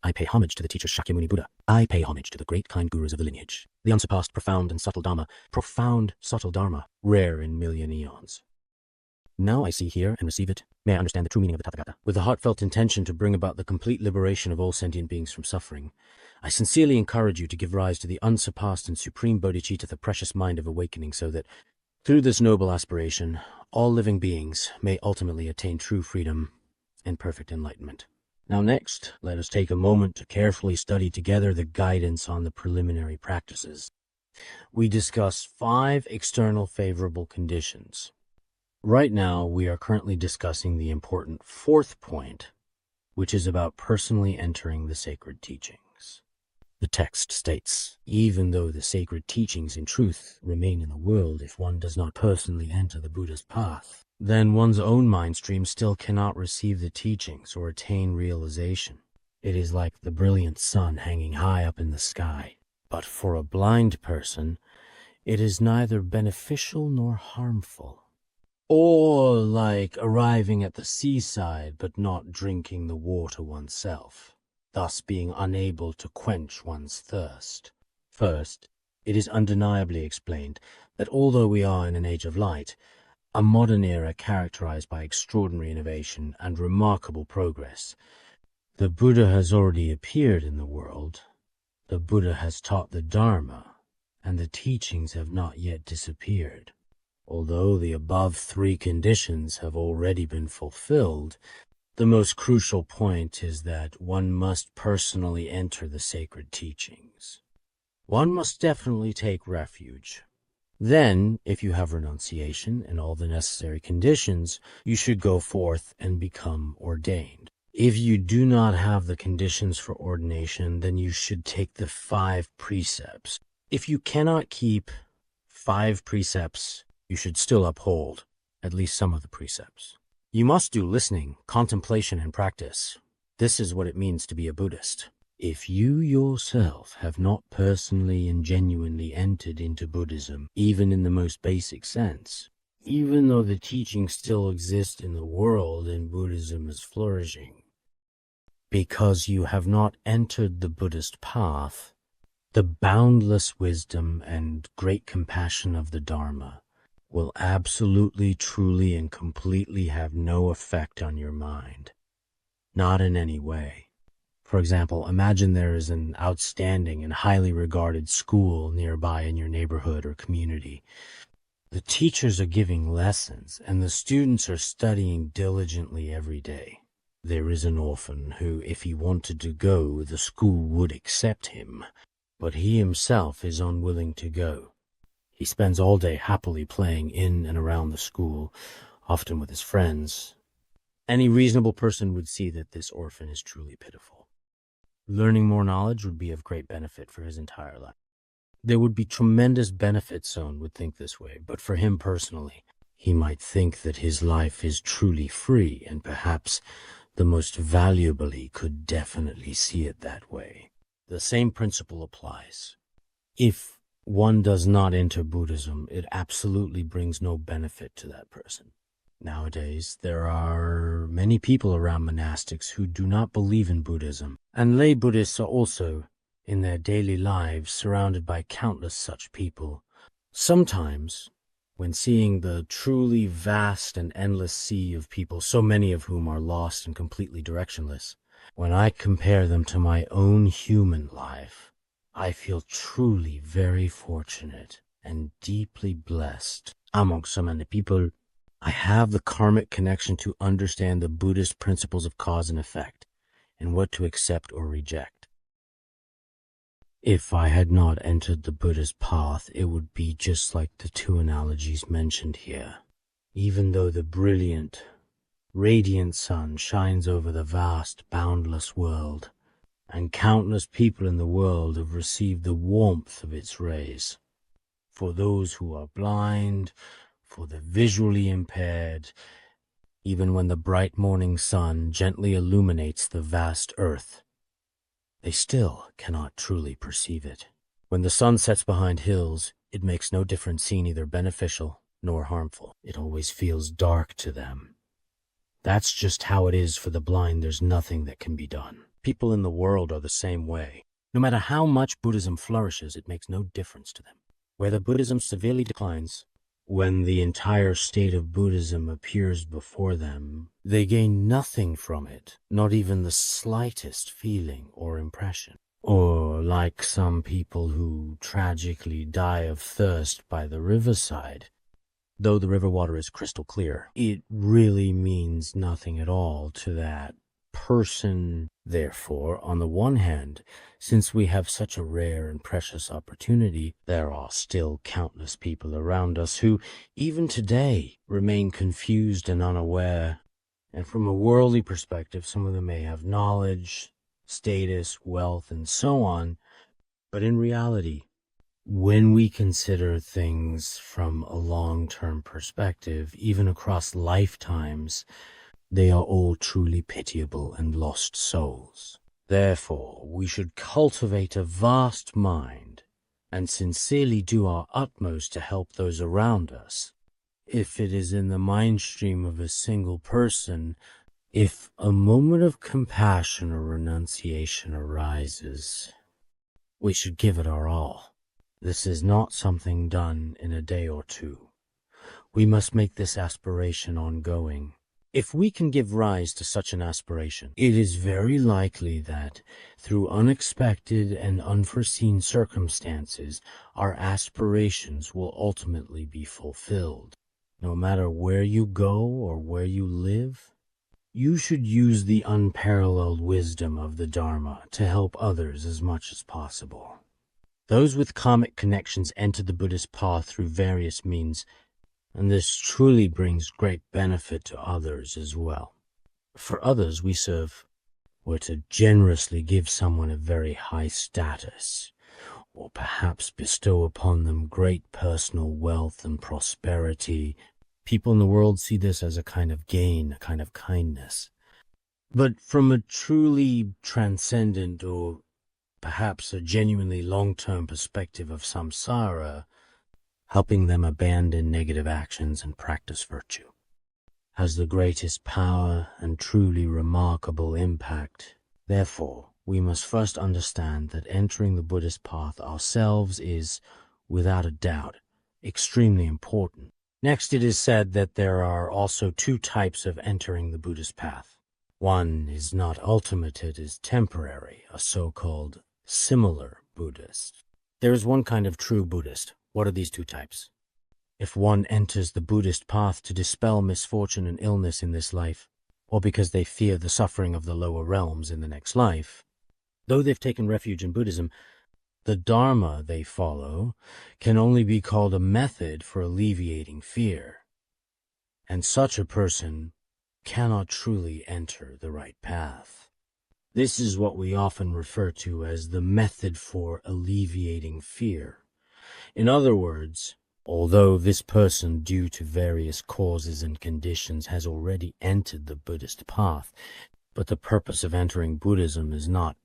I pay homage to the teachers Shakyamuni Buddha. I pay homage to the great kind gurus of the lineage. The unsurpassed, profound and subtle Dharma, rare in million eons. Now I see, hear, and receive it. May I understand the true meaning of the Tathagata. With the heartfelt intention to bring about the complete liberation of all sentient beings from suffering, I sincerely encourage you to give rise to the unsurpassed and supreme bodhicitta, the precious mind of awakening, so that, through this noble aspiration, all living beings may ultimately attain true freedom and perfect enlightenment. Now next, let us take a moment to carefully study together the guidance on the preliminary practices. We discuss 5 external favorable conditions. Right now, we are currently discussing the important 4th point, which is about personally entering the sacred teachings. The text states, even though the sacred teachings in truth remain in the world, if one does not personally enter the Buddha's path, then one's own mind stream still cannot receive the teachings or attain realization. It is like the brilliant sun hanging high up in the sky. But for a blind person, it is neither beneficial nor harmful. Or like arriving at the seaside but not drinking the water oneself, thus being unable to quench one's thirst. First, it is undeniably explained that although we are in an age of light, a modern era characterized by extraordinary innovation and remarkable progress, the Buddha has already appeared in the world, the Buddha has taught the Dharma, and the teachings have not yet disappeared. Although the above 3 conditions have already been fulfilled, the most crucial point is that one must personally enter the sacred teachings. One must definitely take refuge. Then, if you have renunciation and all the necessary conditions, you should go forth and become ordained. If you do not have the conditions for ordination, then you should take the 5 precepts. If you cannot keep 5 precepts, you should still uphold at least some of the precepts. You must do listening, contemplation, and practice. This is what it means to be a Buddhist. If you yourself have not personally and genuinely entered into Buddhism, even in the most basic sense, even though the teachings still exist in the world and Buddhism is flourishing, because you have not entered the Buddhist path, the boundless wisdom and great compassion of the Dharma will absolutely, truly, and completely have no effect on your mind. Not in any way. For example, imagine there is an outstanding and highly regarded school nearby in your neighborhood or community. The teachers are giving lessons, and the students are studying diligently every day. There is an orphan who, if he wanted to go, the school would accept him, but he himself is unwilling to go. He spends all day happily playing in and around the school, often with his friends. Any reasonable person would see that this orphan is truly pitiful. Learning more knowledge would be of great benefit for his entire life. There would be tremendous benefits, Sohn would think this way, but for him personally, he might think that his life is truly free, and perhaps the most valuable he could definitely see it that way. The same principle applies. If one does not enter Buddhism, it absolutely brings no benefit to that person. Nowadays, there are many people around monastics who do not believe in Buddhism, and lay Buddhists are also, in their daily lives, surrounded by countless such people. Sometimes, when seeing the truly vast and endless sea of people, so many of whom are lost and completely directionless, when I compare them to my own human life, I feel truly very fortunate and deeply blessed. Among so many people, I have the karmic connection to understand the Buddhist principles of cause and effect, and what to accept or reject. If I had not entered the Buddhist path, it would be just like the 2 analogies mentioned here. Even though the brilliant, radiant sun shines over the vast, boundless world, and countless people in the world have received the warmth of its rays. For those who are blind, for the visually impaired, even when the bright morning sun gently illuminates the vast earth, they still cannot truly perceive it. When the sun sets behind hills, it makes no difference seen either beneficial nor harmful. It always feels dark to them. That's just how it is for the blind. There's nothing that can be done. People in the world are the same way. No matter how much Buddhism flourishes, it makes no difference to them. Whether Buddhism severely declines, when the entire state of Buddhism appears before them, they gain nothing from it, not even the slightest feeling or impression. Or like some people who tragically die of thirst by the riverside, though the river water is crystal clear, it really means nothing at all to that person. Therefore, on the one hand, since we have such a rare and precious opportunity, there are still countless people around us who, even today, remain confused and unaware. And from a worldly perspective, some of them may have knowledge, status, wealth, and so on. But in reality, when we consider things from a long-term perspective, even across lifetimes, they are all truly pitiable and lost souls. Therefore, we should cultivate a vast mind and sincerely do our utmost to help those around us. If it is in the mind stream of a single person, if a moment of compassion or renunciation arises, we should give it our all. This is not something done in a day or two. We must make this aspiration ongoing. If we can give rise to such an aspiration, it is very likely that, through unexpected and unforeseen circumstances, our aspirations will ultimately be fulfilled. No matter where you go or where you live, you should use the unparalleled wisdom of the Dharma to help others as much as possible. Those with karmic connections enter the Buddhist path through various means, and this truly brings great benefit to others as well. For others we serve, or to generously give someone a very high status, or perhaps bestow upon them great personal wealth and prosperity. People in the world see this as a kind of gain, a kind of kindness. But from a truly transcendent or perhaps a genuinely long-term perspective of samsara, helping them abandon negative actions and practice virtue has the greatest power and truly remarkable impact. Therefore, we must first understand that entering the Buddhist path ourselves is, without a doubt, extremely important. Next, it is said that there are also two types of entering the Buddhist path. One is not ultimate, it is temporary, a so-called similar Buddhist. There is one kind of true Buddhist. What are these two types? If one enters the Buddhist path to dispel misfortune and illness in this life, or because they fear the suffering of the lower realms in the next life, though they've taken refuge in Buddhism, the Dharma they follow can only be called a method for alleviating fear, and such a person cannot truly enter the right path. This is what we often refer to as the method for alleviating fear. In other words, although this person, due to various causes and conditions, has already entered the Buddhist path, but the purpose of entering Buddhism is not,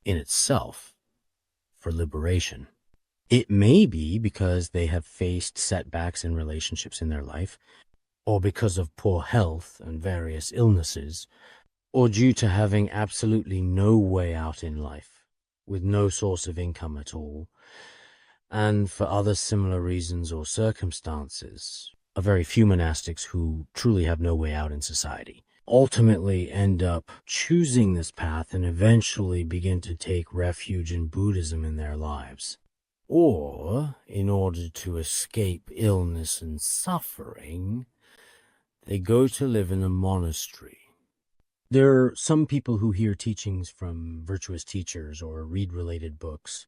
in itself, for liberation. It may be because they have faced setbacks in relationships in their life, or because of poor health and various illnesses, or due to having absolutely no way out in life, with no source of income at all, and for other similar reasons or circumstances. A very few monastics who truly have no way out in society ultimately end up choosing this path and eventually begin to take refuge in Buddhism in their lives. Or, in order to escape illness and suffering, they go to live in a monastery. There are some people who hear teachings from virtuous teachers or read related books,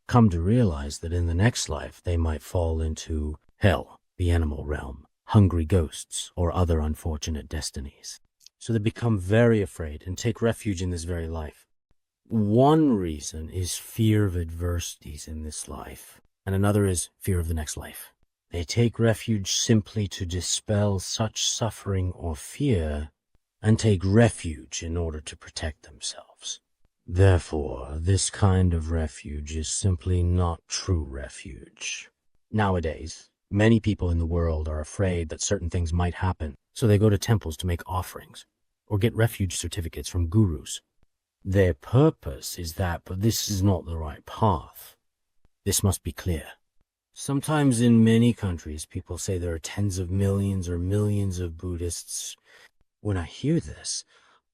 come to realize that in the next life they might fall into hell, the animal realm, hungry ghosts, or other unfortunate destinies. So they become very afraid and take refuge in this very life. One reason is fear of adversities in this life, and another is fear of the next life. They take refuge simply to dispel such suffering or fear, and take refuge in order to protect themselves. Therefore, this kind of refuge is simply not true refuge. Nowadays, many people in the world are afraid that certain things might happen, so they go to temples to make offerings, or get refuge certificates from gurus. Their purpose is that, but this is not the right path. This must be clear. Sometimes in many countries, people say there are tens of millions or millions of Buddhists. When I hear this,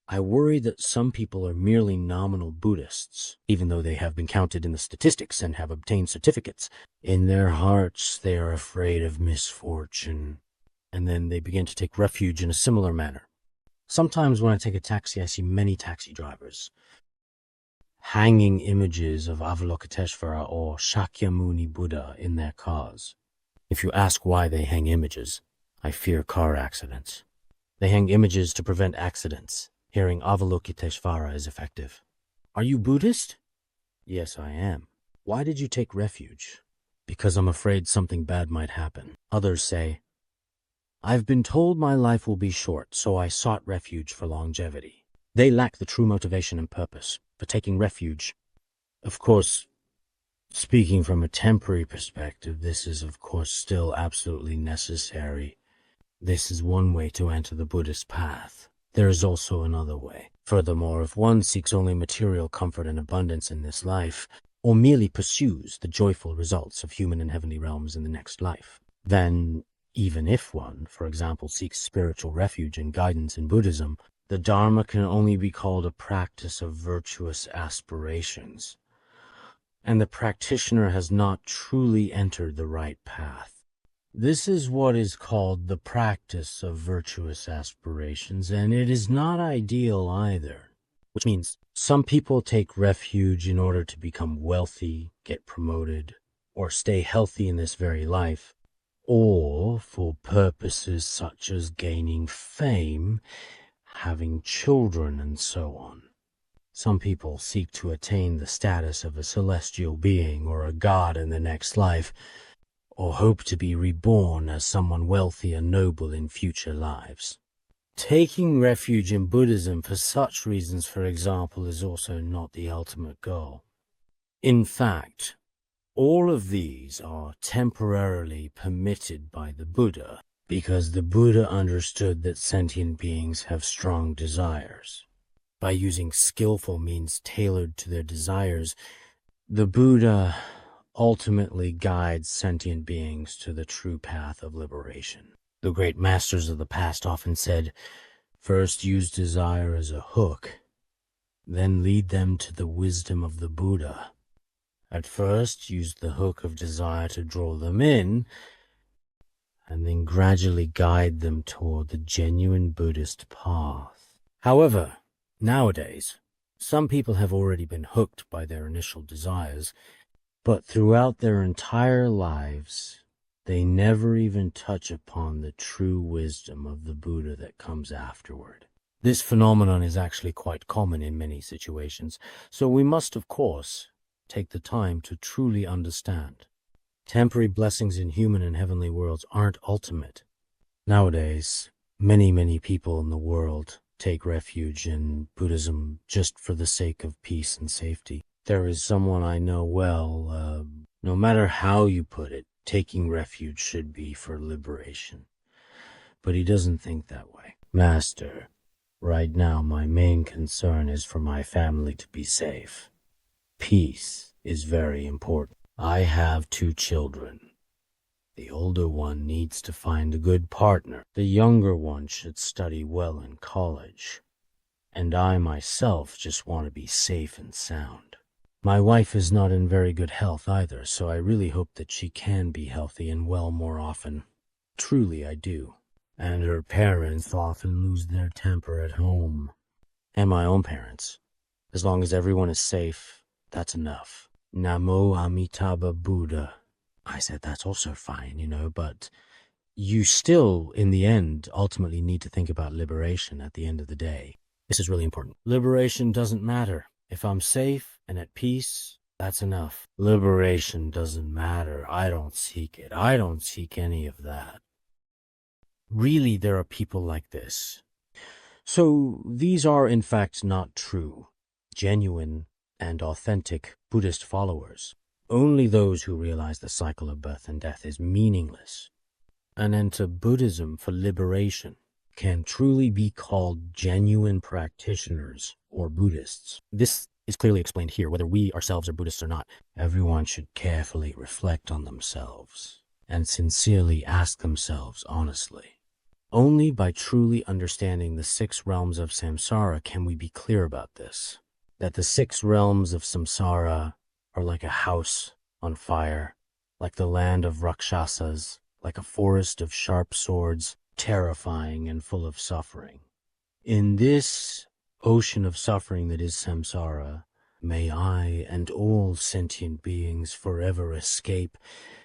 I worry that some people are merely nominal Buddhists, even though they have been counted in the statistics and have obtained certificates. In their hearts, they are afraid of misfortune, and then they begin to take refuge in a similar manner. Sometimes when I take a taxi, I see many taxi drivers hanging images of Avalokiteshvara or Shakyamuni Buddha in their cars. If you ask why they hang images, I fear car accidents. They hang images to prevent accidents. Hearing Avalokiteshvara is effective. Are you Buddhist? Yes, I am. Why did you take refuge? Because I'm afraid something bad might happen. Others say, I've been told my life will be short, so I sought refuge for longevity. They lack the true motivation and purpose for taking refuge. Of course, speaking from a temporary perspective, this is of course still absolutely necessary. This is one way to enter the Buddhist path. There is also another way. Furthermore, if one seeks only material comfort and abundance in this life, or merely pursues the joyful results of human and heavenly realms in the next life, then even if one, for example, seeks spiritual refuge and guidance in Buddhism, the Dharma can only be called a practice of virtuous aspirations, and the practitioner has not truly entered the right path. This is what is called the practice of virtuous aspirations, and it is not ideal either, which means some people take refuge in order to become wealthy, get promoted, or stay healthy in this very life, or for purposes such as gaining fame, having children, and so on. Some people seek to attain the status of a celestial being or a god in the next life, or hope to be reborn as someone wealthy and noble in future lives. Taking refuge in Buddhism for such reasons, for example, is also not the ultimate goal. In fact, all of these are temporarily permitted by the Buddha, because the Buddha understood that sentient beings have strong desires. By using skillful means tailored to their desires, the Buddha ultimately guides sentient beings to the true path of liberation. The great masters of the past often said, first use desire as a hook, then lead them to the wisdom of the Buddha. At first, use the hook of desire to draw them in, and then gradually guide them toward the genuine Buddhist path. However, nowadays, some people have already been hooked by their initial desires, but throughout their entire lives, they never even touch upon the true wisdom of the Buddha that comes afterward. This phenomenon is actually quite common in many situations, so we must, of course, take the time to truly understand. Temporary blessings in human and heavenly worlds aren't ultimate. Nowadays, many people in the world take refuge in Buddhism just for the sake of peace and safety. There is someone I know well, no matter how you put it, taking refuge should be for liberation. But he doesn't think that way. Master, right now my main concern is for my family to be safe. Peace is very important. I have 2 children. The older one needs to find a good partner. The younger one should study well in college. And I myself just want to be safe and sound. My wife is not in very good health either, so I really hope that she can be healthy and well more often. Truly, I do. And her parents often lose their temper at home. And my own parents. As long as everyone is safe, that's enough. Namo Amitabha Buddha. I said that's also fine, but you still, in the end, ultimately need to think about liberation at the end of the day. This is really important. Liberation doesn't matter. If I'm safe and at peace, that's enough. Liberation doesn't matter. I don't seek it. I don't seek any of that. Really, there are people like this. So these are in fact not true, genuine, and authentic Buddhist followers. Only those who realize the cycle of birth and death is meaningless and enter Buddhism for liberation can truly be called genuine practitioners or Buddhists. This is clearly explained here, whether we ourselves are Buddhists or not. Everyone should carefully reflect on themselves and sincerely ask themselves honestly. Only by truly understanding the 6 realms of samsara can we be clear about this, that the 6 realms of samsara are like a house on fire, like the land of rakshasas, like a forest of sharp swords, terrifying and full of suffering. In this ocean of suffering that is samsara, may I and all sentient beings forever escape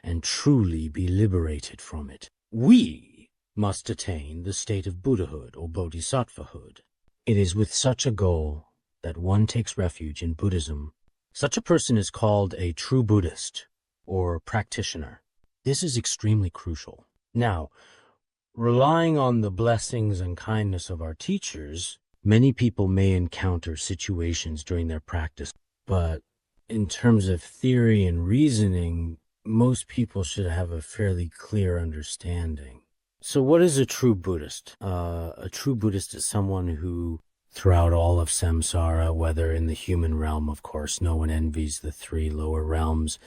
and truly be liberated from it. We must attain the state of Buddhahood or bodhisattvahood. It is with such a goal that one takes refuge in Buddhism. Such a person is called a true Buddhist or practitioner. This is extremely crucial. Now, relying on the blessings and kindness of our teachers, many people may encounter situations during their practice, but in terms of theory and reasoning, most people should have a fairly clear understanding. So what is a true Buddhist? A true Buddhist is someone who, throughout all of samsara, whether in the human realm, of course, no one envies the 3 lower realms,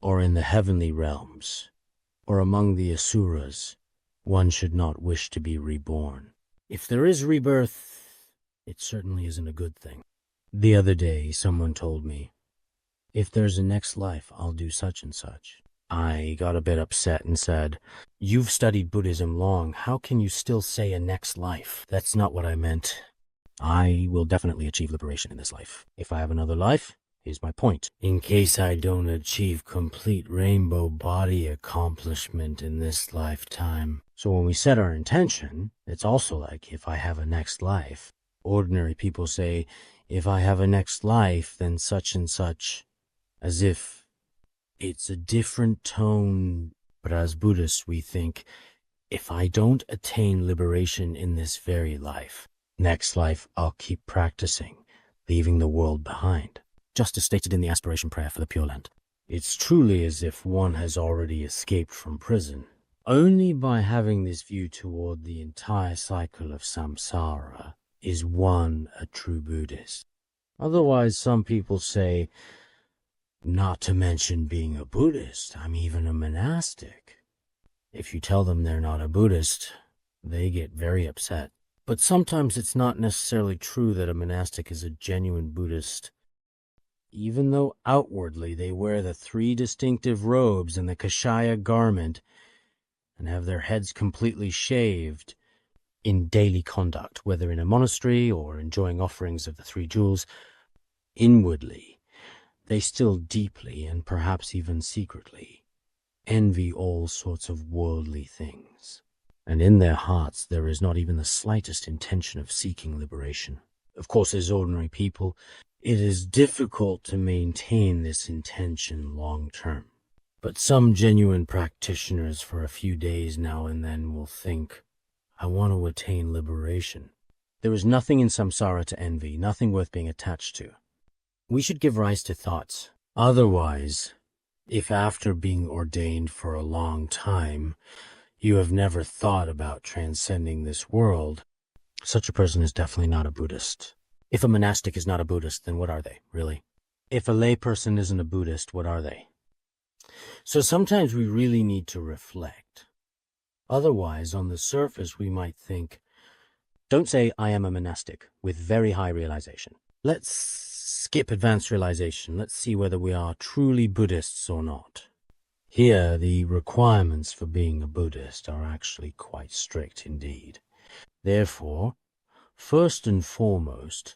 or in the heavenly realms, or among the asuras, one should not wish to be reborn. If there is rebirth, it certainly isn't a good thing. The other day, someone told me, if there's a next life, I'll do such and such. I got a bit upset and said, you've studied Buddhism long, how can you still say a next life? That's not what I meant. I will definitely achieve liberation in this life. If I have another life, here's my point. In case I don't achieve complete rainbow body accomplishment in this lifetime. So when we set our intention, it's also like, if I have a next life. Ordinary people say, if I have a next life, then such and such, as if it's a different tone. But as Buddhists, we think, if I don't attain liberation in this very life, next life I'll keep practicing, leaving the world behind. Just as stated in the aspiration prayer for the Pure Land. It's truly as if one has already escaped from prison. Only by having this view toward the entire cycle of samsara is one a true Buddhist. Otherwise, some people say, not to mention being a Buddhist, I'm even a monastic. If you tell them they're not a Buddhist, they get very upset. But sometimes it's not necessarily true that a monastic is a genuine Buddhist. Even though outwardly they wear the 3 distinctive robes and the kashaya garment and have their heads completely shaved, in daily conduct, whether in a monastery or enjoying offerings of the 3 jewels, inwardly, they still deeply, and perhaps even secretly, envy all sorts of worldly things. And in their hearts there is not even the slightest intention of seeking liberation. Of course, as ordinary people, it is difficult to maintain this intention long term. But some genuine practitioners for a few days now and then will think, I want to attain liberation. There is nothing in samsara to envy, nothing worth being attached to. We should give rise to thoughts. Otherwise, if after being ordained for a long time, you have never thought about transcending this world, such a person is definitely not a Buddhist. If a monastic is not a Buddhist, then what are they, really? If a layperson isn't a Buddhist, what are they? So sometimes we really need to reflect. Otherwise, on the surface, we might think, don't say I am a monastic with very high realization. Let's skip advanced realization. Let's see whether we are truly Buddhists or not. Here, the requirements for being a Buddhist are actually quite strict indeed. Therefore, first and foremost,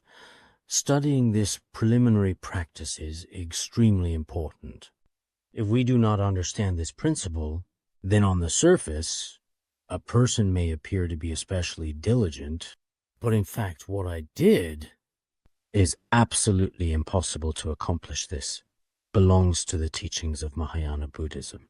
studying this preliminary practice is extremely important. If we do not understand this principle, then on the surface, a person may appear to be especially diligent, but in fact what I did is absolutely impossible to accomplish. This belongs to the teachings of Mahayana Buddhism.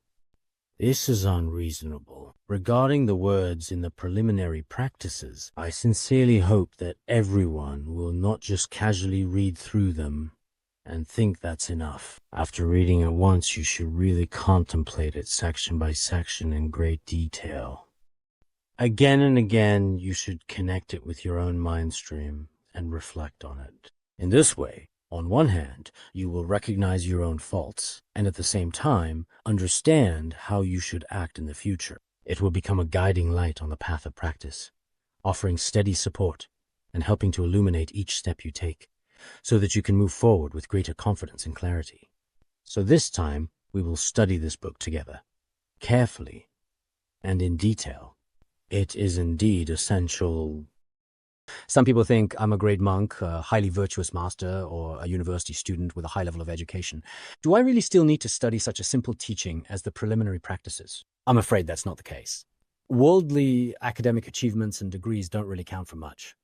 This is unreasonable. Regarding the words in the preliminary practices, I sincerely hope that everyone will not just casually read through them and think that's enough. After reading it once, you should really contemplate it section by section in great detail. Again and again, you should connect it with your own mind stream and reflect on it. In this way, on one hand, you will recognize your own faults and at the same time understand how you should act in the future. It will become a guiding light on the path of practice, offering steady support and helping to illuminate each step you take so that you can move forward with greater confidence and clarity. So this time, we will study this book together, carefully and in detail. It is indeed essential. Some people think I'm a great monk, a highly virtuous master, or a university student with a high level of education. Do I really still need to study such a simple teaching as the preliminary practices? I'm afraid that's not the case. Worldly academic achievements and degrees don't really count for much.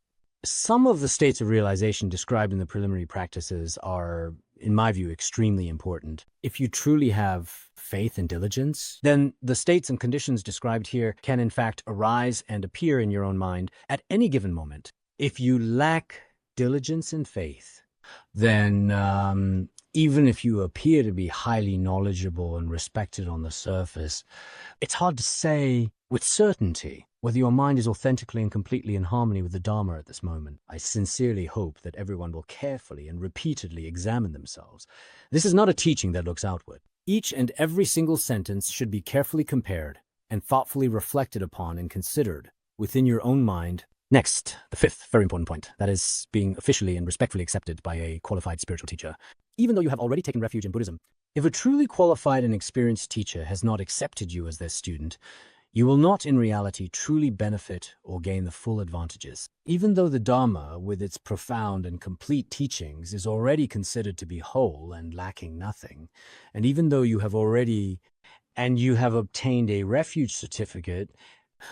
Some of the states of realization described in the preliminary practices are, in my view, extremely important. If you truly have faith and diligence, then the states and conditions described here can in fact arise and appear in your own mind at any given moment. If you lack diligence and faith, then even if you appear to be highly knowledgeable and respected on the surface, it's hard to say with certainty whether your mind is authentically and completely in harmony with the Dharma at this moment. I sincerely hope that everyone will carefully and repeatedly examine themselves. This is not a teaching that looks outward. Each and every single sentence should be carefully compared and thoughtfully reflected upon and considered within your own mind. Next, the fifth very important point, that is being officially and respectfully accepted by a qualified spiritual teacher. Even though you have already taken refuge in Buddhism, if a truly qualified and experienced teacher has not accepted you as their student, you will not in reality truly benefit or gain the full advantages. Even though the Dharma, with its profound and complete teachings, is already considered to be whole and lacking nothing, and even though you have obtained a refuge certificate,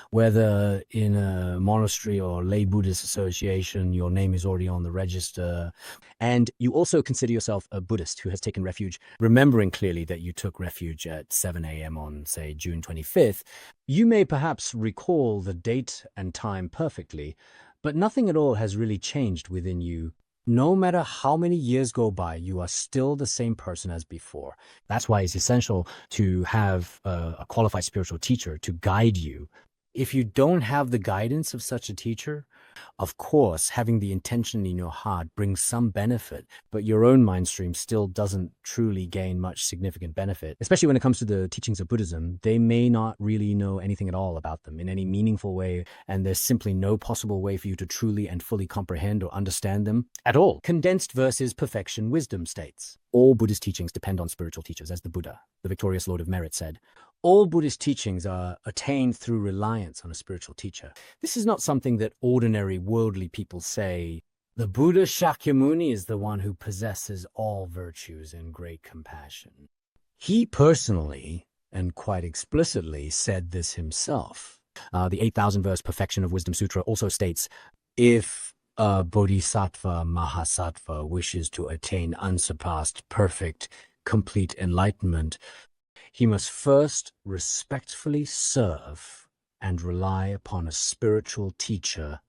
whether in a monastery or lay Buddhist association, your name is already on the register, and you also consider yourself a Buddhist who has taken refuge, remembering clearly that you took refuge at 7 a.m. on, say, June 25th, you may perhaps recall the date and time perfectly, but nothing at all has really changed within you. No matter how many years go by, you are still the same person as before. That's why it's essential to have a qualified spiritual teacher to guide you. If you don't have the guidance of such a teacher, of course, having the intention in your heart brings some benefit, but your own mind stream still doesn't truly gain much significant benefit. Especially when it comes to the teachings of Buddhism, they may not really know anything at all about them in any meaningful way, and there's simply no possible way for you to truly and fully comprehend or understand them at all. Condensed versus perfection wisdom states. All Buddhist teachings depend on spiritual teachers, as the Buddha, the victorious Lord of Merit, said. All Buddhist teachings are attained through reliance on a spiritual teacher. This is not something that ordinary worldly people say. The Buddha Shakyamuni is the one who possesses all virtues and great compassion. He personally, and quite explicitly, said this himself. The 8,000 verse Perfection of Wisdom Sutra also states, if a bodhisattva mahasattva wishes to attain unsurpassed, perfect, complete enlightenment, he must first respectfully serve and rely upon a spiritual teacher.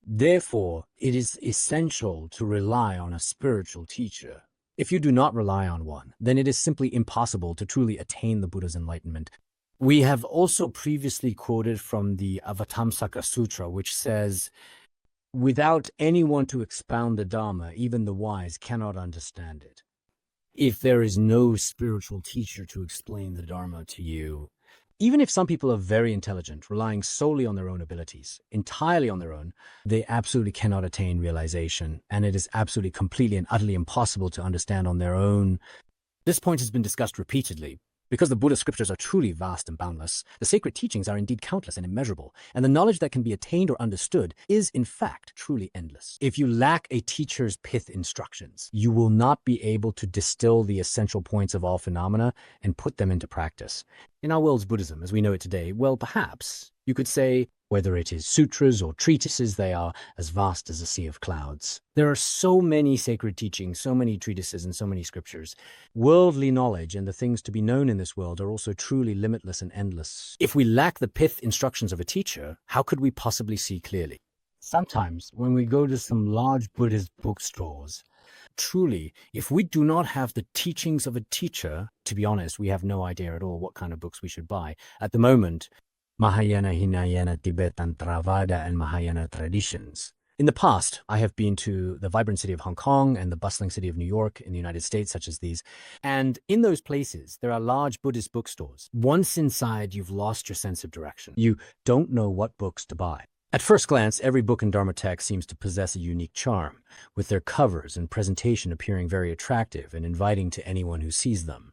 Therefore, it is essential to rely on a spiritual teacher. If you do not rely on one, then it is simply impossible to truly attain the Buddha's enlightenment. We have also previously quoted from the Avatamsaka Sutra, which says, without anyone to expound the Dharma, even the wise cannot understand it. If there is no spiritual teacher to explain the Dharma to you, even if some people are very intelligent, relying solely on their own abilities, entirely on their own, they absolutely cannot attain realization, and it is absolutely completely and utterly impossible to understand on their own. This point has been discussed repeatedly. Because the Buddha's scriptures are truly vast and boundless, the sacred teachings are indeed countless and immeasurable, and the knowledge that can be attained or understood is, in fact, truly endless. If you lack a teacher's pith instructions, you will not be able to distill the essential points of all phenomena and put them into practice. In our world's Buddhism, as we know it today, well, perhaps you could say, whether it is sutras or treatises, they are as vast as a sea of clouds. There are so many sacred teachings, so many treatises, and so many scriptures. Worldly knowledge and the things to be known in this world are also truly limitless and endless. If we lack the pith instructions of a teacher, how could we possibly see clearly? Sometimes, when we go to some large Buddhist bookstores, truly, if we do not have the teachings of a teacher, to be honest, we have no idea at all what kind of books we should buy. At the moment, Mahayana, Hinayana, Tibetan, Theravada, and Mahayana traditions. In the past, I have been to the vibrant city of Hong Kong and the bustling city of New York in the United States, such as these. And in those places, there are large Buddhist bookstores. Once inside, you've lost your sense of direction. You don't know what books to buy. At first glance, every book in Dharma text seems to possess a unique charm, with their covers and presentation appearing very attractive and inviting to anyone who sees them.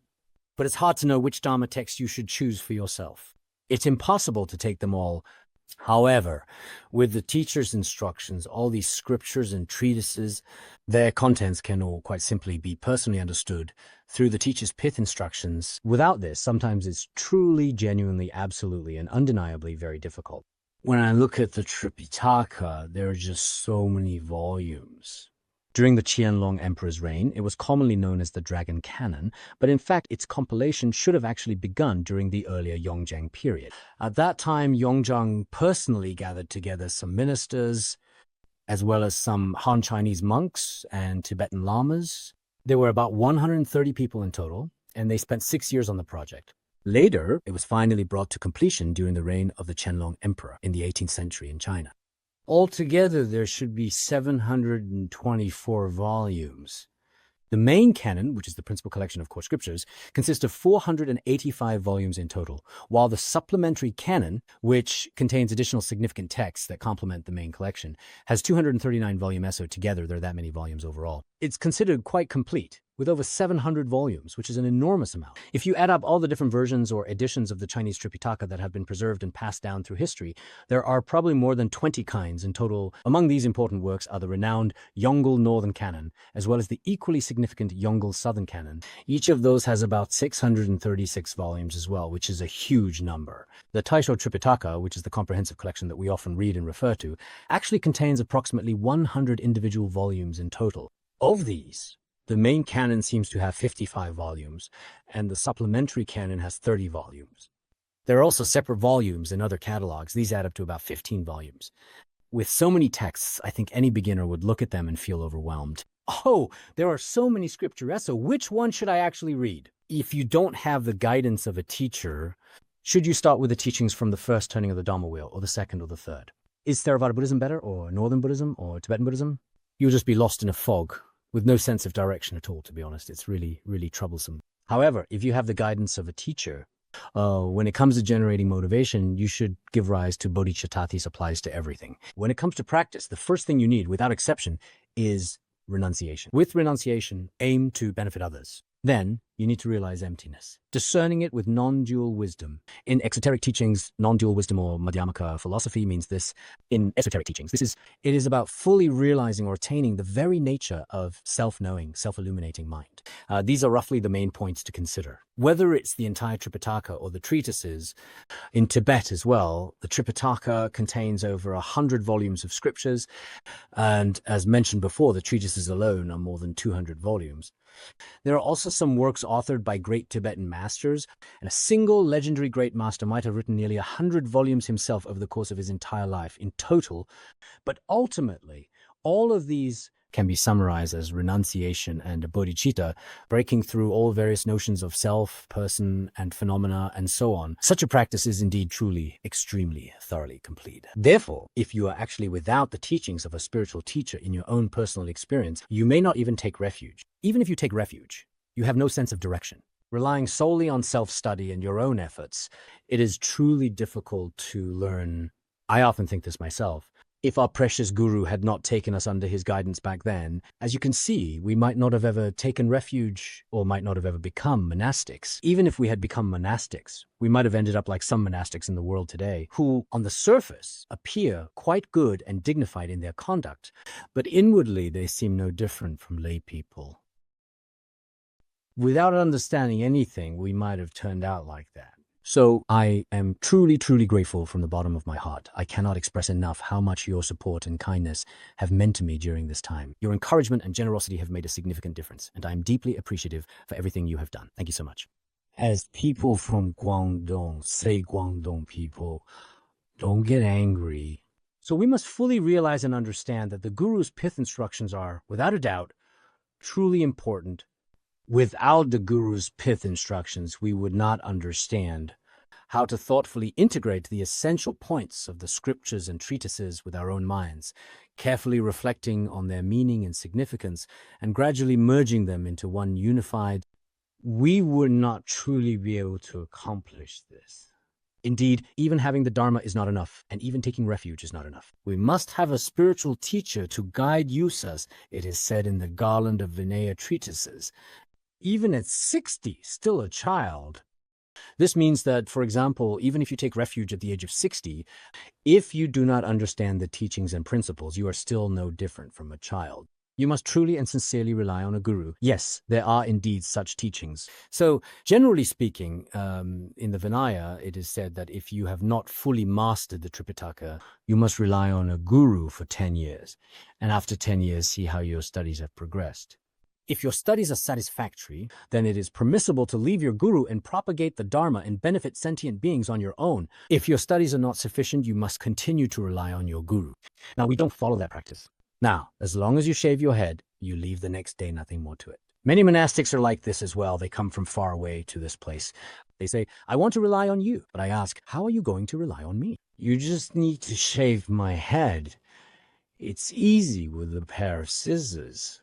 But it's hard to know which Dharma text you should choose for yourself. It's impossible to take them all. However, with the teacher's instructions, all these scriptures and treatises, their contents can all quite simply be personally understood through the teacher's pith instructions. Without this, sometimes it's truly, genuinely, absolutely, and undeniably very difficult. When I look at the Tripitaka, there are just so many volumes. During the Qianlong Emperor's reign, it was commonly known as the Dragon Canon, but in fact its compilation should have actually begun during the earlier Yongzheng period. At that time, Yongzheng personally gathered together some ministers, as well as some Han Chinese monks and Tibetan lamas. There were about 130 people in total, and they spent 6 years on the project. Later, it was finally brought to completion during the reign of the Qianlong Emperor in the 18th century in China. Altogether, there should be 724 volumes. The main canon, which is the principal collection of core scriptures, consists of 485 volumes in total, while the supplementary canon, which contains additional significant texts that complement the main collection, has 239 volumes, so together there are that many volumes overall. It's considered quite complete, with over 700 volumes, which is an enormous amount. If you add up all the different versions or editions of the Chinese Tripitaka that have been preserved and passed down through history, there are probably more than 20 kinds in total. Among these important works are the renowned Yongle Northern Canon, as well as the equally significant Yongle Southern Canon. Each of those has about 636 volumes as well, which is a huge number. The Taisho Tripitaka, which is the comprehensive collection that we often read and refer to, actually contains approximately 100 individual volumes in total. Of these, the main canon seems to have 55 volumes, and the supplementary canon has 30 volumes. There are also separate volumes in other catalogs. These add up to about 15 volumes. With so many texts, I think any beginner would look at them and feel overwhelmed. Oh, there are so many scriptures, so which one should I actually read? If you don't have the guidance of a teacher, should you start with the teachings from the first turning of the Dharma wheel, or the second or the third? Is Theravada Buddhism better, or Northern Buddhism, or Tibetan Buddhism? You'll just be lost in a fog, with no sense of direction at all, to be honest. It's really, really troublesome. However, if you have the guidance of a teacher, when it comes to generating motivation, you should give rise to bodhicitta. This applies to everything. When it comes to practice, the first thing you need, without exception, is renunciation. With renunciation, aim to benefit others. Then, you need to realize emptiness, discerning it with non-dual wisdom. In exoteric teachings, non-dual wisdom or Madhyamaka philosophy means this. In esoteric teachings, it is about fully realizing or attaining the very nature of self-knowing, self-illuminating mind. These are roughly the main points to consider. Whether it's the entire Tripitaka or the treatises, in Tibet as well, the Tripitaka contains over 100 volumes of scriptures, and as mentioned before, the treatises alone are more than 200 volumes. There are also some works authored by great Tibetan masters, and a single legendary great master might have written nearly 100 volumes himself over the course of his entire life in total. But ultimately, all of these can be summarized as renunciation and bodhicitta, breaking through all various notions of self, person, and phenomena, and so on. Such a practice is indeed truly, extremely, thoroughly complete. Therefore, if you are actually without the teachings of a spiritual teacher in your own personal experience, you may not even take refuge. Even if you take refuge, you have no sense of direction. Relying solely on self-study and your own efforts, it is truly difficult to learn. I often think this myself. If our precious guru had not taken us under his guidance back then, as you can see, we might not have ever taken refuge or might not have ever become monastics. Even if we had become monastics, we might have ended up like some monastics in the world today, who on the surface appear quite good and dignified in their conduct, but inwardly they seem no different from lay people. Without understanding anything, we might have turned out like that. So I am truly, truly grateful from the bottom of my heart. I cannot express enough how much your support and kindness have meant to me during this time. Your encouragement and generosity have made a significant difference, and I am deeply appreciative for everything you have done. Thank you so much. As people from Guangdong say, Guangdong people, don't get angry. So we must fully realize and understand that the Guru's pith instructions are, without a doubt, truly important. Without the Guru's pith instructions, we would not understand how to thoughtfully integrate the essential points of the scriptures and treatises with our own minds, carefully reflecting on their meaning and significance, and gradually merging them into one unified. We would not truly be able to accomplish this. Indeed, even having the Dharma is not enough, and even taking refuge is not enough. We must have a spiritual teacher to guide us, it is said in the Garland of Vinaya treatises. Even at 60, still a child. This means that, for example, even if you take refuge at the age of 60, if you do not understand the teachings and principles, you are still no different from a child. You must truly and sincerely rely on a guru. Yes, there are indeed such teachings. So, generally speaking, in the Vinaya, it is said that if you have not fully mastered the Tripitaka, you must rely on a guru for 10 years. And after 10 years, see how your studies have progressed. If your studies are satisfactory, then it is permissible to leave your guru and propagate the Dharma and benefit sentient beings on your own. If your studies are not sufficient, you must continue to rely on your guru. Now, we don't follow that practice. Now, as long as you shave your head, you leave the next day, nothing more to it. Many monastics are like this as well. They come from far away to this place. They say, I want to rely on you. But I ask, how are you going to rely on me? You just need to shave my head. It's easy with a pair of scissors.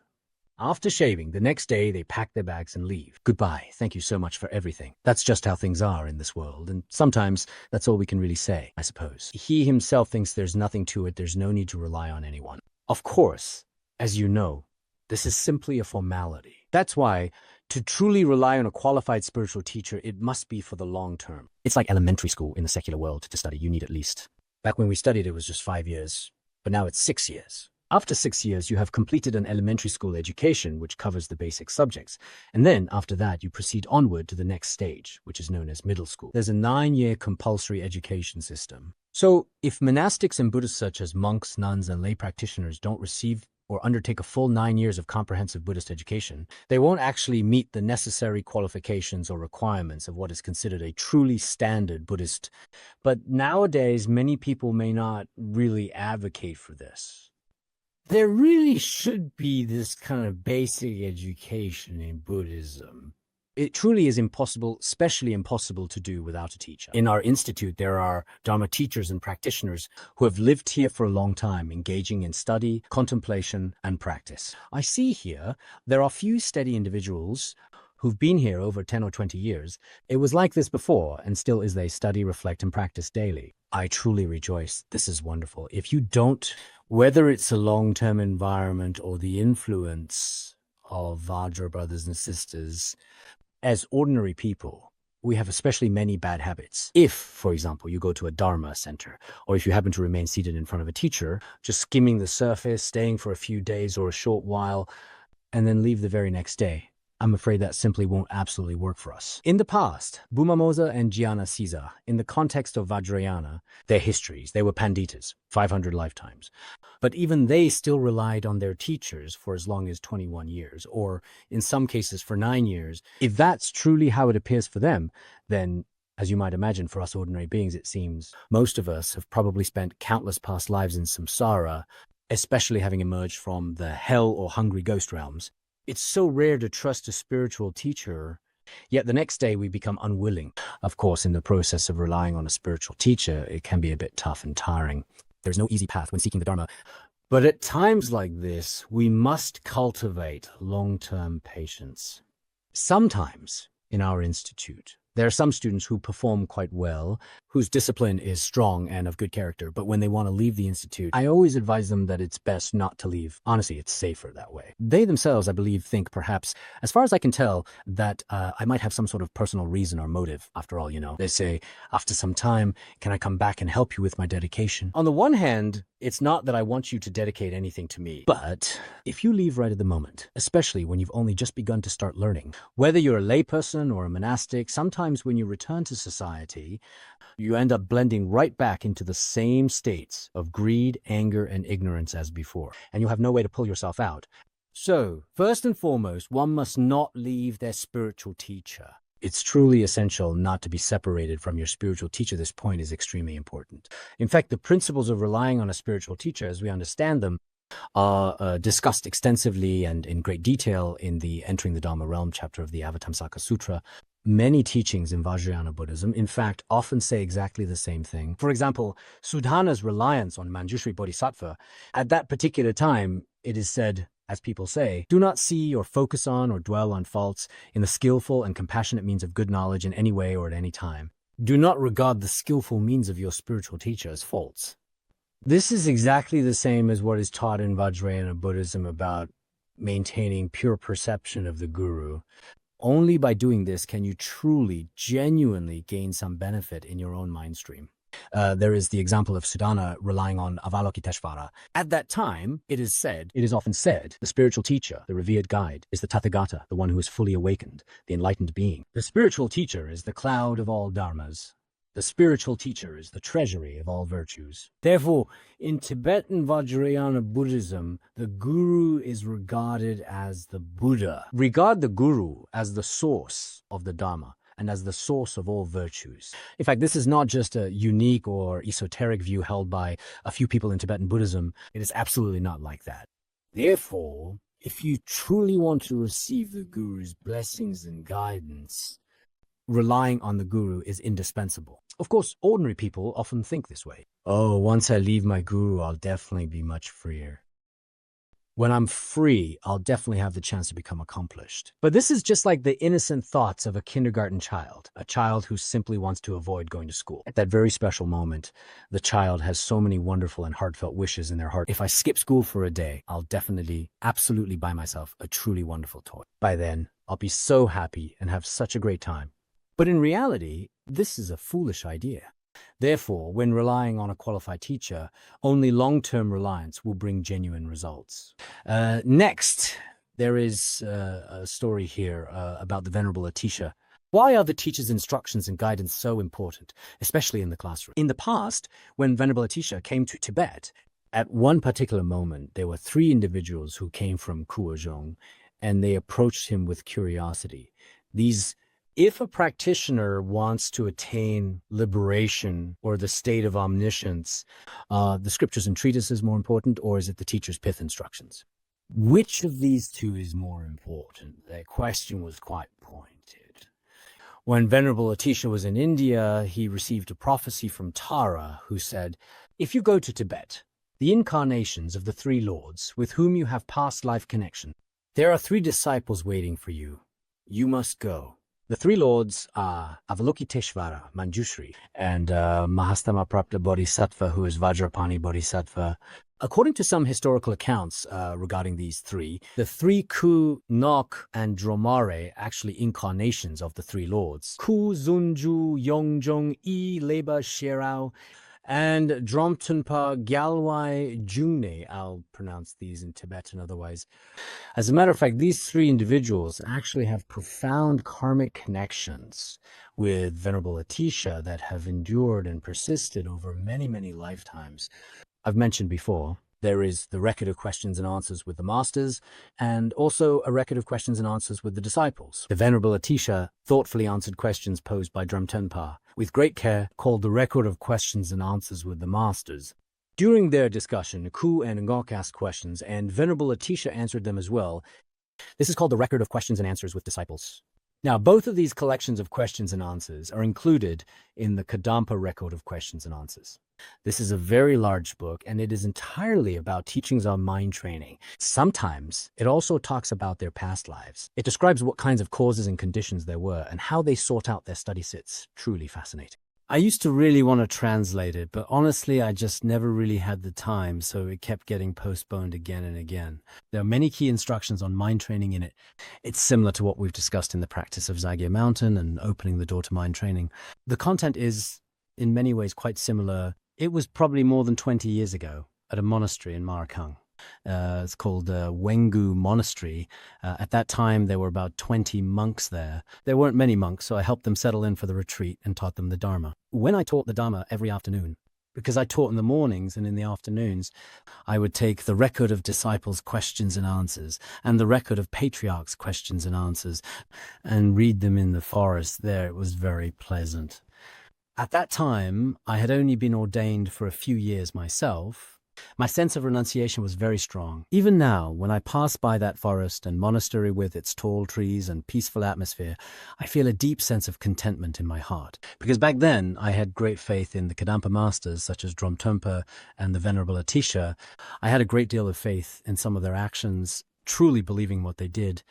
After shaving, the next day they pack their bags and leave. Goodbye. Thank you so much for everything. That's just how things are in this world, and sometimes that's all we can really say, I suppose. He himself thinks there's nothing to it, there's no need to rely on anyone. Of course, as you know, this is simply a formality. That's why, to truly rely on a qualified spiritual teacher, it must be for the long term. It's like elementary school in the secular world to study. You need at least. Back when we studied, it was just 5 years, but now it's 6 years. After 6 years, you have completed an elementary school education, which covers the basic subjects. And then, after that, you proceed onward to the next stage, which is known as middle school. There's a 9-year compulsory education system. So, if monastics and Buddhists such as monks, nuns, and lay practitioners don't receive or undertake a full 9 years of comprehensive Buddhist education, they won't actually meet the necessary qualifications or requirements of what is considered a truly standard Buddhist. But nowadays, many people may not really advocate for this. There really should be this kind of basic education in Buddhism. It truly is impossible, especially impossible to do without a teacher. In our institute, there are Dharma teachers and practitioners who have lived here for a long time, engaging in study, contemplation, and practice. I see here there are few steady individuals who've been here over 10 or 20 years. It was like this before, and still is they study, reflect, and practice daily. I truly rejoice. This is wonderful. If you don't, whether it's a long-term environment or the influence of Vajra brothers and sisters, as ordinary people, we have especially many bad habits. If, for example, you go to a Dharma center, or if you happen to remain seated in front of a teacher, just skimming the surface, staying for a few days or a short while, and then leave the very next day, I'm afraid that simply won't absolutely work for us. In the past, Bumamosa and Jnana Siza, in the context of Vajrayana, their histories, they were Panditas, 500 lifetimes. But even they still relied on their teachers for as long as 21 years, or in some cases for 9 years. If that's truly how it appears for them, then, as you might imagine, for us ordinary beings, it seems most of us have probably spent countless past lives in samsara, especially having emerged from the hell or hungry ghost realms. It's so rare to trust a spiritual teacher, yet the next day we become unwilling. Of course, in the process of relying on a spiritual teacher, it can be a bit tough and tiring. There's no easy path when seeking the Dharma. But at times like this, we must cultivate long-term patience. Sometimes, in our institute, there are some students who perform quite well, whose discipline is strong and of good character, but when they want to leave the institute, I always advise them that it's best not to leave. Honestly, it's safer that way. They themselves, I believe, think perhaps, as far as I can tell, that I might have some sort of personal reason or motive. After all, they say, after some time, can I come back and help you with my dedication? On the one hand, it's not that I want you to dedicate anything to me, but if you leave right at the moment, especially when you've only just begun to start learning, whether you're a layperson or a monastic, sometimes when you return to society, you end up blending right back into the same states of greed, anger, and ignorance as before, and you have no way to pull yourself out. So, first and foremost, one must not leave their spiritual teacher. It's truly essential not to be separated from your spiritual teacher. This point is extremely important. In fact, the principles of relying on a spiritual teacher, as we understand them, are discussed extensively and in great detail in the Entering the Dharma Realm chapter of the Avatamsaka Sutra. Many teachings in Vajrayana Buddhism, in fact, often say exactly the same thing. For example, Suddhana's reliance on Manjushri Bodhisattva, at that particular time, it is said, as people say, do not see or focus on or dwell on faults in the skillful and compassionate means of good knowledge in any way or at any time. Do not regard the skillful means of your spiritual teacher as faults. This is exactly the same as what is taught in Vajrayana Buddhism about maintaining pure perception of the guru. Only by doing this can you truly, genuinely gain some benefit in your own mind stream. There is the example of Suddhana relying on Avalokiteshvara. At that time, it is often said, the spiritual teacher, the revered guide, is the Tathagata, the one who is fully awakened, the enlightened being. The spiritual teacher is the cloud of all dharmas. The spiritual teacher is the treasury of all virtues. Therefore, in Tibetan Vajrayana Buddhism, the guru is regarded as the Buddha. Regard the guru as the source of the Dharma and as the source of all virtues. In fact, this is not just a unique or esoteric view held by a few people in Tibetan Buddhism. It is absolutely not like that. Therefore, if you truly want to receive the guru's blessings and guidance, relying on the guru is indispensable. Of course, ordinary people often think this way. Oh, once I leave my guru, I'll definitely be much freer. When I'm free, I'll definitely have the chance to become accomplished. But this is just like the innocent thoughts of a kindergarten child, a child who simply wants to avoid going to school. At that very special moment, the child has so many wonderful and heartfelt wishes in their heart. If I skip school for a day, I'll definitely, absolutely buy myself a truly wonderful toy. By then, I'll be so happy and have such a great time. But in reality, this is a foolish idea. Therefore, when relying on a qualified teacher, only long-term reliance will bring genuine results. Next, there is a story here about the Venerable Atisha. Why are the teacher's instructions and guidance so important, especially in the classroom? In the past, when Venerable Atisha came to Tibet, at one particular moment, there were 3 individuals who came from Kuozhong, and they approached him with curiosity. If a practitioner wants to attain liberation or the state of omniscience, the scriptures and treatises more important, or is it the teacher's pith instructions? Which of these 2 is more important? Their question was quite pointed. When Venerable Atisha was in India, he received a prophecy from Tara, who said, if you go to Tibet, the incarnations of the 3 lords with whom you have past life connection, there are 3 disciples waiting for you. You must go. The 3 lords are Avalokiteshvara, Manjushri, and Mahastama Prapta Bodhisattva, who is Vajrapani Bodhisattva. According to some historical accounts regarding these 3, the 3 Ku, Nok, and Dromare actually incarnations of the 3 lords. Ku, Zunju, Yongjong, I, Leba, Sherao, and Dromtunpa Gyalwai Jungne. I'll pronounce these in Tibetan otherwise. As a matter of fact, these 3 individuals actually have profound karmic connections with Venerable Atisha that have endured and persisted over many, many lifetimes. I've mentioned before, there is the record of questions and answers with the masters, and also a record of questions and answers with the disciples. The Venerable Atisha thoughtfully answered questions posed by Dromtenpa, with great care called the record of questions and answers with the masters. During their discussion, Ku and Ngok asked questions, and Venerable Atisha answered them as well. This is called the record of questions and answers with disciples. Now, both of these collections of questions and answers are included in the Kadampa record of questions and answers. This is a very large book, and it is entirely about teachings on mind training. Sometimes it also talks about their past lives. It describes what kinds of causes and conditions there were and how they sought out their study sits. Truly fascinating. I used to really want to translate it, but honestly, I just never really had the time, so it kept getting postponed again and again. There are many key instructions on mind training in it. It's similar to what we've discussed in the practice of Zagye Mountain and opening the door to mind training. The content is, in many ways, quite similar. It was probably more than 20 years ago at a monastery in Marakang. It's called Wengu Monastery. At that time, there were about 20 monks there. There weren't many monks, so I helped them settle in for the retreat and taught them the Dharma. When I taught the Dharma every afternoon, because I taught in the mornings and in the afternoons, I would take the record of disciples' questions and answers and the record of patriarchs' questions and answers and read them in the forest there. It was very pleasant. At that time, I had only been ordained for a few years myself, My sense of renunciation was very strong. Even now, when I pass by that forest and monastery with its tall trees and peaceful atmosphere, I feel a deep sense of contentment in my heart. Because back then, I had great faith in the Kadampa masters, such as Dromtonpa and the Venerable Atisha. I had a great deal of faith in some of their actions, truly believing what they did.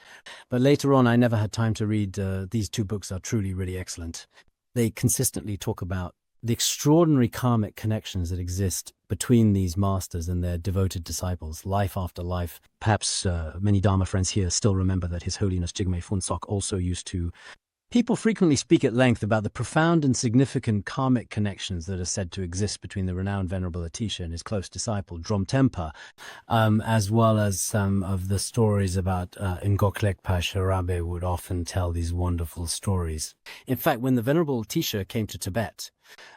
But later on, I never had time to read. These two books are truly, really excellent. They consistently talk about the extraordinary karmic connections that exist between these masters and their devoted disciples, life after life. Perhaps many Dharma friends here still remember that His Holiness Jigme Phuntsok also used to. People frequently speak at length about the profound and significant karmic connections that are said to exist between the renowned Venerable Atisha and his close disciple, Dromtempa, as well as some of the stories about Ngoklekpa Sharabe would often tell these wonderful stories. In fact, when the Venerable Atisha came to Tibet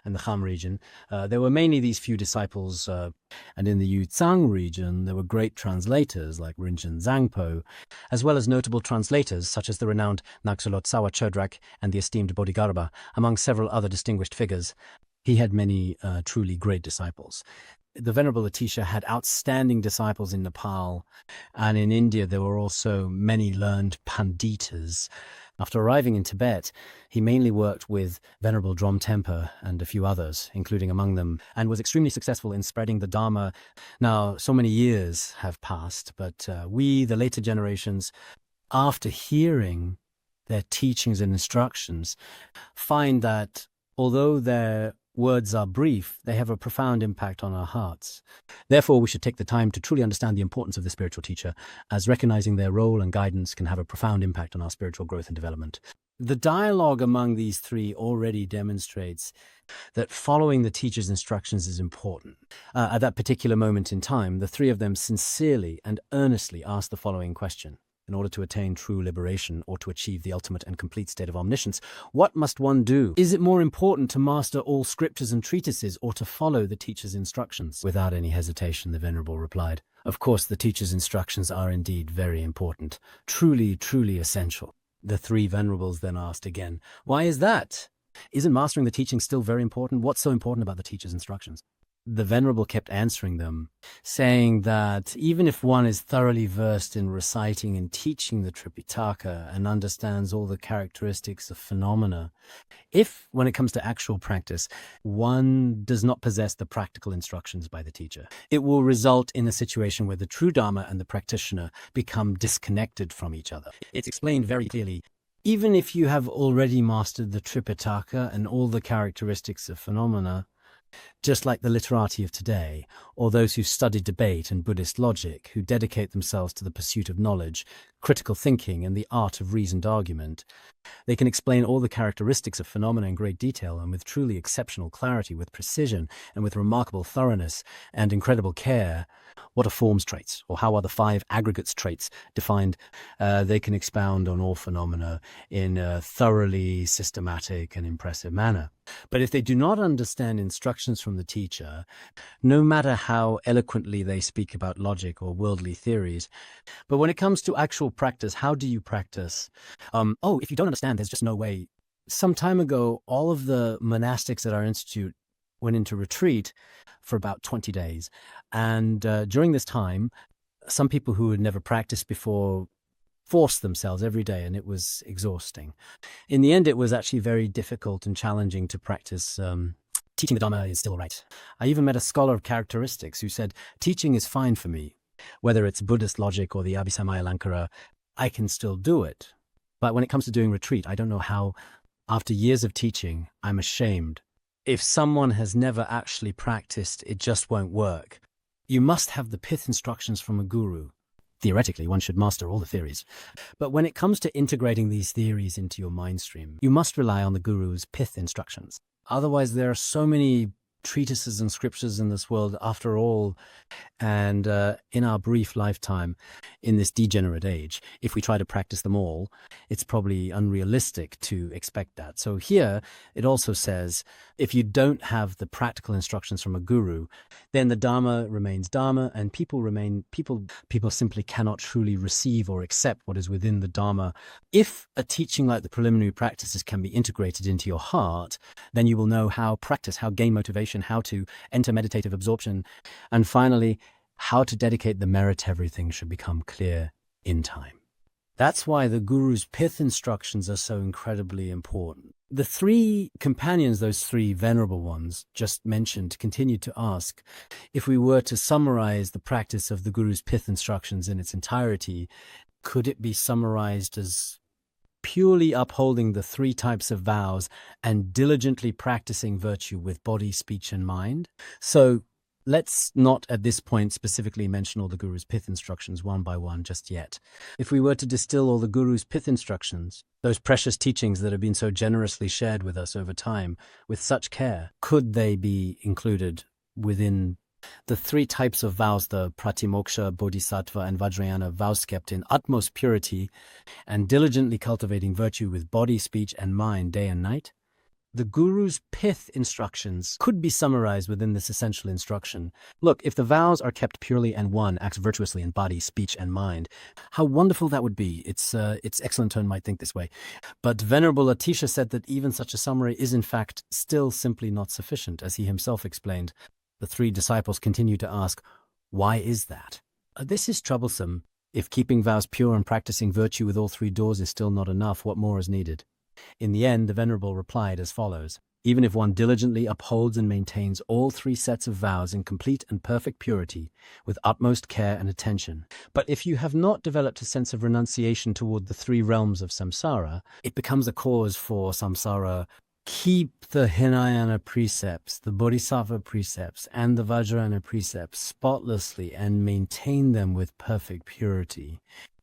and the Kham region, there were mainly these few disciples, and in the Yuzhang region, there were great translators like Rinchen Zangpo, as well as notable translators such as the renowned Naksulot Sawa Chodrak and the esteemed Bodhigarbha, among several other distinguished figures. He had many truly great disciples. The Venerable Atisha had outstanding disciples in Nepal, and in India there were also many learned panditas. After arriving in Tibet, he mainly worked with Venerable Dromtempa and a few others, including among them, and was extremely successful in spreading the Dharma. Now, so many years have passed, but we, the later generations, after hearing their teachings and instructions, find that although their words are brief, they have a profound impact on our hearts. Therefore, we should take the time to truly understand the importance of the spiritual teacher, as recognizing their role and guidance can have a profound impact on our spiritual growth and development. The dialogue among these three already demonstrates that following the teacher's instructions is important. At that particular moment in time, the three of them sincerely and earnestly asked the following question. In order to attain true liberation or to achieve the ultimate and complete state of omniscience, what must one do? Is it more important to master all scriptures and treatises or to follow the teacher's instructions? Without any hesitation, the Venerable replied, of course, the teacher's instructions are indeed very important, truly, truly essential. The three Venerables then asked again, why is that? Isn't mastering the teaching still very important? What's so important about the teacher's instructions? The Venerable kept answering them, saying that even if one is thoroughly versed in reciting and teaching the Tripitaka and understands all the characteristics of phenomena, if, when it comes to actual practice, one does not possess the practical instructions by the teacher, it will result in a situation where the true Dharma and the practitioner become disconnected from each other. It's explained very clearly. Even if you have already mastered the Tripitaka and all the characteristics of phenomena, just like the literati of today, or those who study debate and Buddhist logic, who dedicate themselves to the pursuit of knowledge, critical thinking, and the art of reasoned argument, they can explain all the characteristics of phenomena in great detail and with truly exceptional clarity, with precision, and with remarkable thoroughness and incredible care. What are forms traits, or how are the five aggregates traits defined? They can expound on all phenomena in a thoroughly systematic and impressive manner. But if they do not understand instructions from the teacher, no matter how eloquently they speak about logic or worldly theories, but when it comes to actual practice, how do you practice? If you don't understand, there's just no way. Some time ago, all of the monastics at our institute went into retreat for about 20 days. And during this time, some people who had never practiced before forced themselves every day, and it was exhausting. In the end, it was actually very difficult and challenging to practice. Teaching the Dharma is still right. I even met a scholar of characteristics who said, teaching is fine for me. Whether it's Buddhist logic or the Abhisamaya Lankara, I can still do it. But when it comes to doing retreat, I don't know how, after years of teaching, I'm ashamed. If someone has never actually practiced, it just won't work. You must have the pith instructions from a guru. Theoretically, one should master all the theories. But when it comes to integrating these theories into your mind stream, you must rely on the guru's pith instructions. Otherwise, there are so many treatises and scriptures in this world after all, and in our brief lifetime in this degenerate age, if we try to practice them all, it's probably unrealistic to expect that. So here it also says, if you don't have the practical instructions from a guru, then the Dharma remains Dharma, and people simply cannot truly receive or accept what is within the Dharma. If a teaching like the preliminary practices can be integrated into your heart, then you will know how gain motivation renunciation, how to enter meditative absorption, and finally, how to dedicate the merit. Everything should become clear in time. That's why the Guru's pith instructions are so incredibly important. The three companions, those three venerable ones just mentioned, continued to ask, if we were to summarize the practice of the Guru's pith instructions in its entirety, could it be summarized as purely upholding the three types of vows and diligently practicing virtue with body, speech, and mind? So let's not at this point specifically mention all the Guru's pith instructions one by one just yet. If we were to distill all the Guru's pith instructions, those precious teachings that have been so generously shared with us over time with such care, could they be included within the three types of vows, the Pratimoksha, Bodhisattva, and Vajrayana vows kept in utmost purity and diligently cultivating virtue with body, speech, and mind day and night? The Guru's pith instructions could be summarized within this essential instruction. Look, if the vows are kept purely and one acts virtuously in body, speech, and mind, how wonderful that would be. It's excellent tone might think this way. But Venerable Atisha said that even such a summary is in fact still simply not sufficient, as he himself explained. The three disciples continue to ask, why is that? This is troublesome. If keeping vows pure and practicing virtue with all three doors is still not enough, what more is needed? In the end, the Venerable replied as follows: even if one diligently upholds and maintains all three sets of vows in complete and perfect purity, with utmost care and attention, but if you have not developed a sense of renunciation toward the three realms of samsara, it becomes a cause for samsara. Keep the Hinayana precepts, the Bodhisattva precepts, and the Vajrayana precepts spotlessly and maintain them with perfect purity.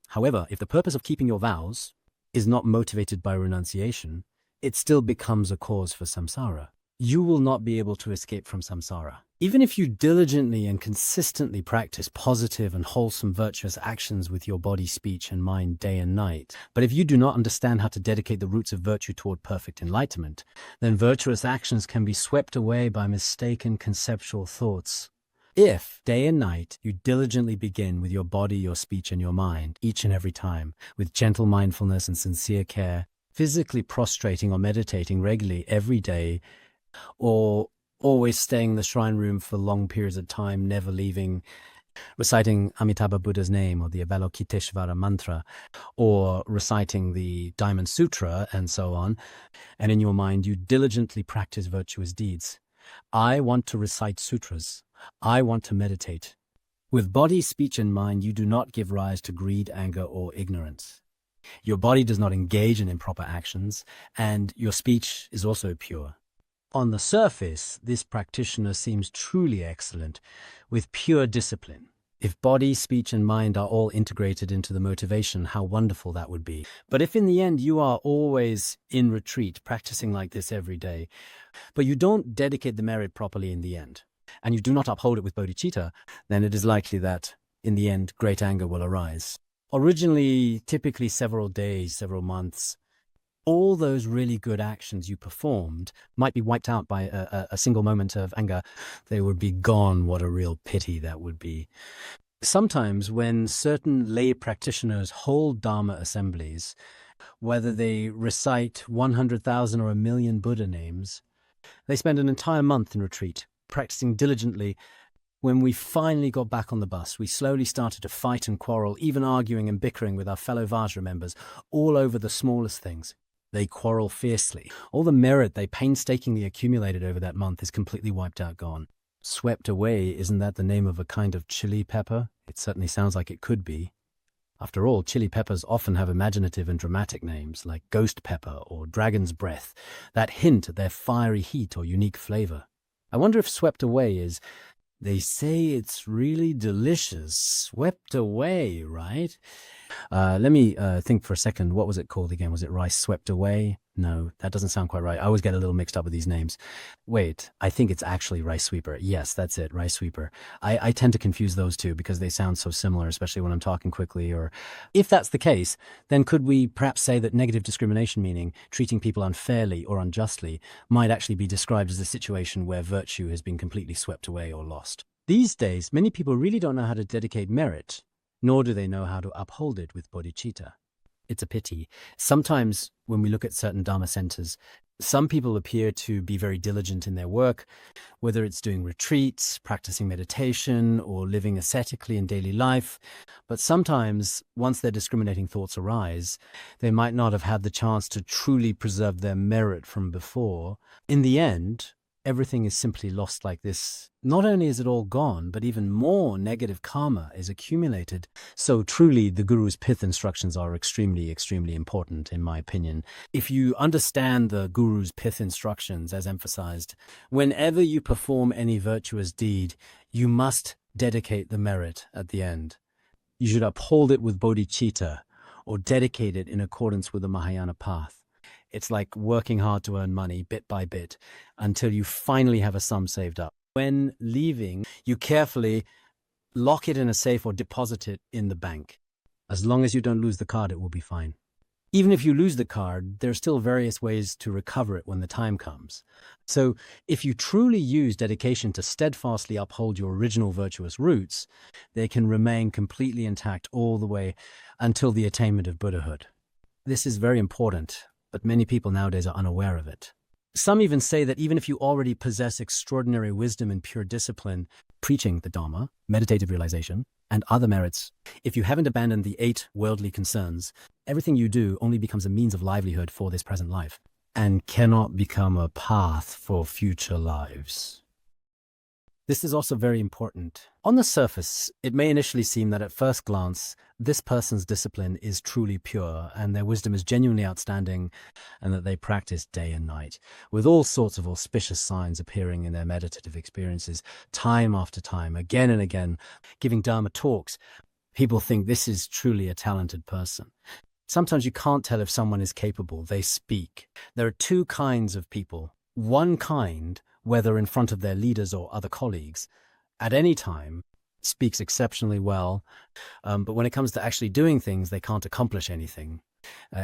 However, if the purpose of keeping your vows is not motivated by renunciation, it still becomes a cause for samsara. You will not be able to escape from samsara. Even if you diligently and consistently practice positive and wholesome virtuous actions with your body, speech, and mind day and night, but if you do not understand how to dedicate the roots of virtue toward perfect enlightenment, then virtuous actions can be swept away by mistaken conceptual thoughts. If, day and night, you diligently begin with your body, your speech, and your mind, each and every time, with gentle mindfulness and sincere care, physically prostrating or meditating regularly every day, or always staying in the shrine room for long periods of time, never leaving, reciting Amitabha Buddha's name or the Avalokiteshvara mantra, or reciting the Diamond Sutra, and so on, and in your mind you diligently practice virtuous deeds. I want to recite sutras. I want to meditate. With body, speech, and mind, you do not give rise to greed, anger, or ignorance. Your body does not engage in improper actions, and your speech is also pure. On the surface, this practitioner seems truly excellent, with pure discipline. If body, speech, and mind are all integrated into the motivation, how wonderful that would be. But if in the end you are always in retreat, practicing like this every day, but you don't dedicate the merit properly in the end, and you do not uphold it with bodhicitta, then it is likely that, in the end, great anger will arise. Originally, typically several days, several months, all those really good actions you performed might be wiped out by a single moment of anger. They would be gone. What a real pity that would be. Sometimes when certain lay practitioners hold Dharma assemblies, whether they recite 100,000 or 1,000,000 Buddha names, they spend an entire month in retreat, practicing diligently. When we finally got back on the bus, we slowly started to fight and quarrel, even arguing and bickering with our fellow Vajra members, all over the smallest things. They quarrel fiercely. All the merit they painstakingly accumulated over that month is completely wiped out, gone. Swept away, isn't that the name of a kind of chili pepper? It certainly sounds like it could be. After all, chili peppers often have imaginative and dramatic names, like ghost pepper or dragon's breath, that hint at their fiery heat or unique flavor. I wonder if swept away is, they say it's really delicious. Swept away, right? Let me think for a second. What was it called again? Was it rice swept away? No, that doesn't sound quite right. I always get a little mixed up with these names. Wait, I think it's actually rice sweeper. Yes, that's it, rice sweeper. I tend to confuse those two because they sound so similar, especially when I'm talking quickly. Or if that's the case, then could we perhaps say that negative discrimination, meaning treating people unfairly or unjustly, might actually be described as a situation where virtue has been completely swept away or lost? These days, many people really don't know how to dedicate merit, nor do they know how to uphold it with bodhicitta. It's a pity. Sometimes when we look at certain Dharma centers, Some people appear to be very diligent in their work, whether it's doing retreats, practicing meditation, or living ascetically in daily life. But sometimes, once their discriminating thoughts arise, they might not have had the chance to truly preserve their merit from before. In the end, everything is simply lost like this. Not only is it all gone, but even more negative karma is accumulated. So truly, the Guru's pith instructions are extremely, extremely important, in my opinion. If you understand the Guru's pith instructions, as emphasized, whenever you perform any virtuous deed, you must dedicate the merit at the end. You should uphold it with bodhicitta, or dedicate it in accordance with the Mahayana path. It's like working hard to earn money bit by bit until you finally have a sum saved up. When leaving, you carefully lock it in a safe or deposit it in the bank. As long as you don't lose the card, it will be fine. Even if you lose the card, there are still various ways to recover it when the time comes. So if you truly use dedication to steadfastly uphold your original virtuous roots, they can remain completely intact all the way until the attainment of Buddhahood. This is very important, but many people nowadays are unaware of it. Some even say that even if you already possess extraordinary wisdom and pure discipline, preaching the Dharma, meditative realization, and other merits, if you haven't abandoned the 8 worldly concerns, everything you do only becomes a means of livelihood for this present life and cannot become a path for future lives. This is also very important. On the surface, it may initially seem that at first glance, this person's discipline is truly pure and their wisdom is genuinely outstanding and that they practice day and night, with all sorts of auspicious signs appearing in their meditative experiences, time after time, again and again, giving Dharma talks. People think this is truly a talented person. Sometimes you can't tell if someone is capable. They speak. There are 2 kinds of people. One kind, whether in front of their leaders or other colleagues, at any time, speaks exceptionally well, but when it comes to actually doing things, they can't accomplish anything.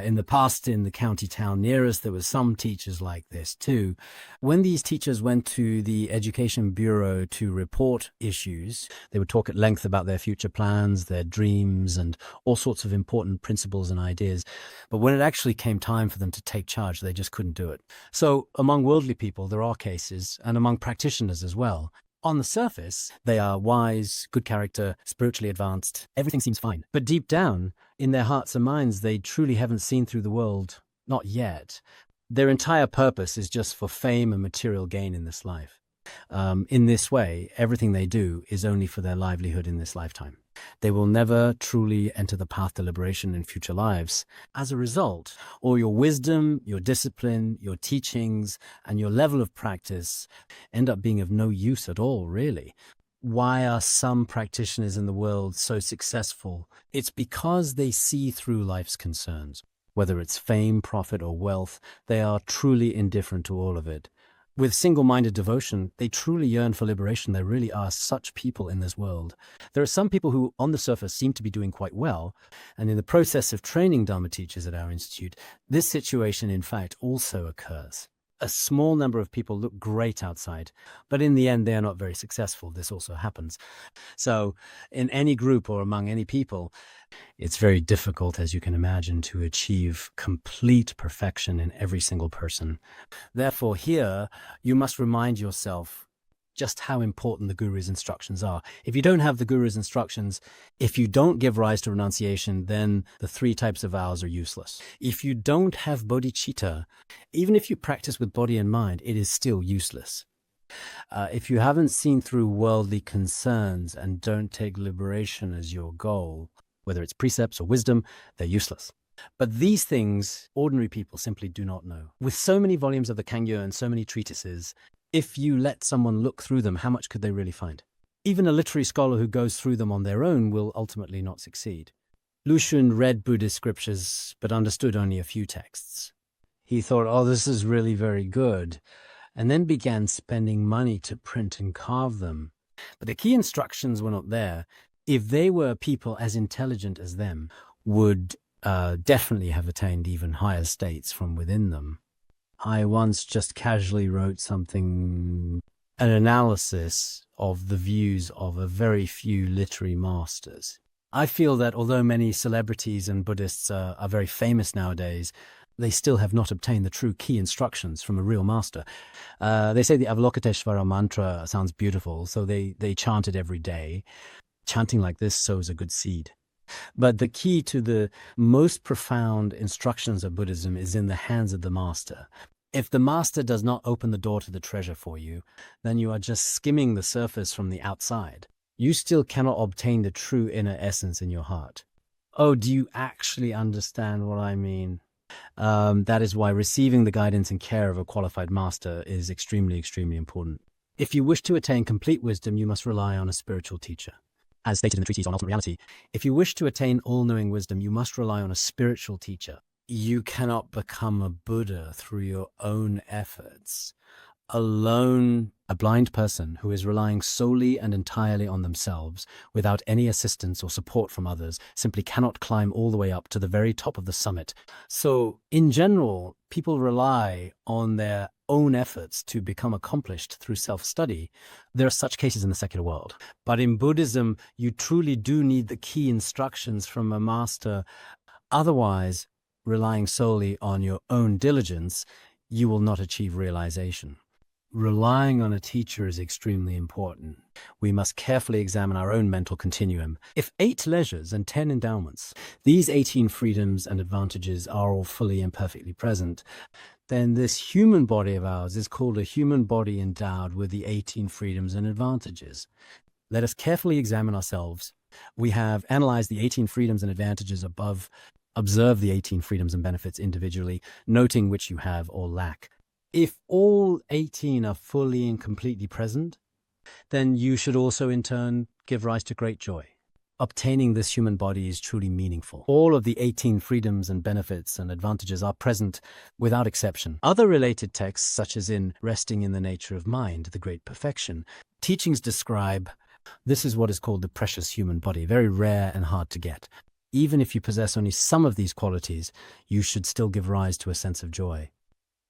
In the past, in the county town near us, there were some teachers like this too. When these teachers went to the Education Bureau to report issues, they would talk at length about their future plans, their dreams, and all sorts of important principles and ideas. But when it actually came time for them to take charge, they just couldn't do it. So among worldly people, there are cases, and among practitioners as well. On the surface, they are wise, good character, spiritually advanced. Everything seems fine. But deep down, in their hearts and minds, they truly haven't seen through the world. Not yet. Their entire purpose is just for fame and material gain in this life. In this way, everything they do is only for their livelihood in this lifetime. They will never truly enter the path to liberation in future lives. As a result, all your wisdom, your discipline, your teachings, and your level of practice end up being of no use at all, really. Why are some practitioners in the world so successful? It's because they see through life's concerns. Whether it's fame, profit, or wealth, they are truly indifferent to all of it. With single-minded devotion, they truly yearn for liberation. There really are such people in this world. There are some people who, on the surface, seem to be doing quite well, and in the process of training Dharma teachers at our institute, this situation, in fact, also occurs. A small number of people look great outside, but in the end, they are not very successful. This also happens. So, in any group or among any people, it's very difficult, as you can imagine, to achieve complete perfection in every single person. Therefore, here, you must remind yourself just how important the Guru's instructions are. If you don't have the Guru's instructions, if you don't give rise to renunciation, then the 3 types of vows are useless. If you don't have bodhicitta, even if you practice with body and mind, it is still useless. If you haven't seen through worldly concerns and don't take liberation as your goal, whether it's precepts or wisdom, they're useless. But these things, ordinary people simply do not know. With so many volumes of the Kangyo and so many treatises, if you let someone look through them, how much could they really find? Even a literary scholar who goes through them on their own will ultimately not succeed. Lu Xun read Buddhist scriptures, but understood only a few texts. He thought, oh, this is really very good, and then began spending money to print and carve them. But the key instructions were not there. If they were people as intelligent as them, would definitely have attained even higher states from within them. I once just casually wrote an analysis of the views of a very few literary masters. I feel that although many celebrities and Buddhists are very famous nowadays, they still have not obtained the true key instructions from a real master. They say the Avalokiteshvara mantra sounds beautiful, so they chant it every day. Chanting like this sows a good seed. But the key to the most profound instructions of Buddhism is in the hands of the master. If the master does not open the door to the treasure for you, then you are just skimming the surface from the outside. You still cannot obtain the true inner essence in your heart. Oh, do you actually understand what I mean? That is why receiving the guidance and care of a qualified master is extremely, extremely important. If you wish to attain complete wisdom, you must rely on a spiritual teacher. As stated in the treatise on ultimate reality, if you wish to attain all-knowing wisdom, you must rely on a spiritual teacher. You cannot become a Buddha through your own efforts. Alone, a blind person who is relying solely and entirely on themselves, without any assistance or support from others, simply cannot climb all the way up to the very top of the summit. So, in general, people rely on their own efforts to become accomplished through self-study. There are such cases in the secular world. But in Buddhism, you truly do need the key instructions from a master. Otherwise, relying solely on your own diligence, you will not achieve realization. Relying on a teacher is extremely important. We must carefully examine our own mental continuum. If 8 leisures and 10 endowments, these 18 freedoms and advantages are all fully and perfectly present, then this human body of ours is called a human body endowed with the 18 freedoms and advantages. Let us carefully examine ourselves. We have analyzed the 18 freedoms and advantages above. Observe the 18 freedoms and benefits individually, noting which you have or lack. If all 18 are fully and completely present, then you should also in turn give rise to great joy. Obtaining this human body is truly meaningful. All of the 18 freedoms and benefits and advantages are present without exception. Other related texts, such as in Resting in the Nature of Mind, the Great Perfection, teachings describe this is what is called the precious human body, very rare and hard to get. Even if you possess only some of these qualities, you should still give rise to a sense of joy.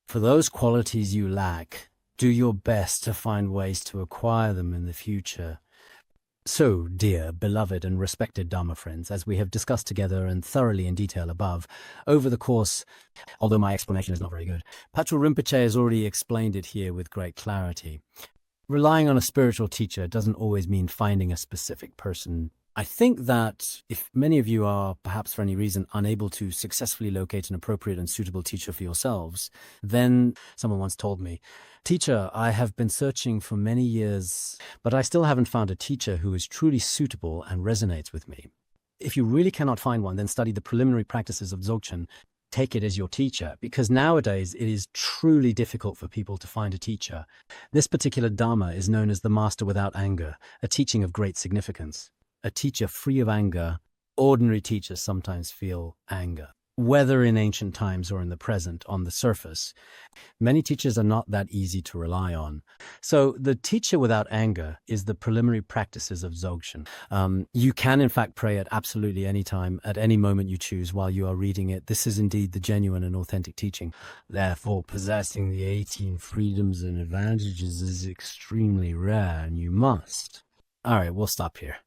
For those qualities you lack, do your best to find ways to acquire them in the future. So, dear, beloved and respected Dharma friends, as we have discussed together and thoroughly in detail above, over the course, although my explanation is not very good, Patrul Rinpoche has already explained it here with great clarity. Relying on a spiritual teacher doesn't always mean finding a specific person. I think that if many of you are, perhaps for any reason, unable to successfully locate an appropriate and suitable teacher for yourselves, then someone once told me, "Teacher, I have been searching for many years, but I still haven't found a teacher who is truly suitable and resonates with me." If you really cannot find one, then study the preliminary practices of Dzogchen. Take it as your teacher, because nowadays it is truly difficult for people to find a teacher. This particular Dharma is known as the Master Without Anger, a teaching of great significance. A teacher free of anger. Ordinary teachers sometimes feel anger, whether in ancient times or in the present, on the surface. Many teachers are not that easy to rely on. So the teacher without anger is the preliminary practices of Dzogchen. You can in fact pray at absolutely any time, at any moment you choose while you are reading it. This is indeed the genuine and authentic teaching. Therefore, possessing the 18 freedoms and advantages is extremely rare, and you must. All right, we'll stop here.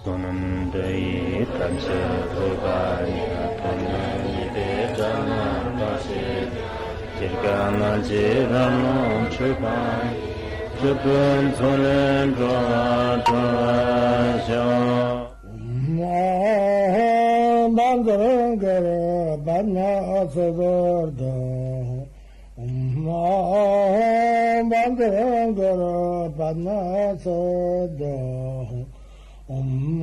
Sonamdei Tanse Bogaya Tanani Dharma Pasi Jirgana Jirano Chupai Chupun Solen Dravadvaja Bangarangara Bana Savarda Bangarangara Bana Savarda Om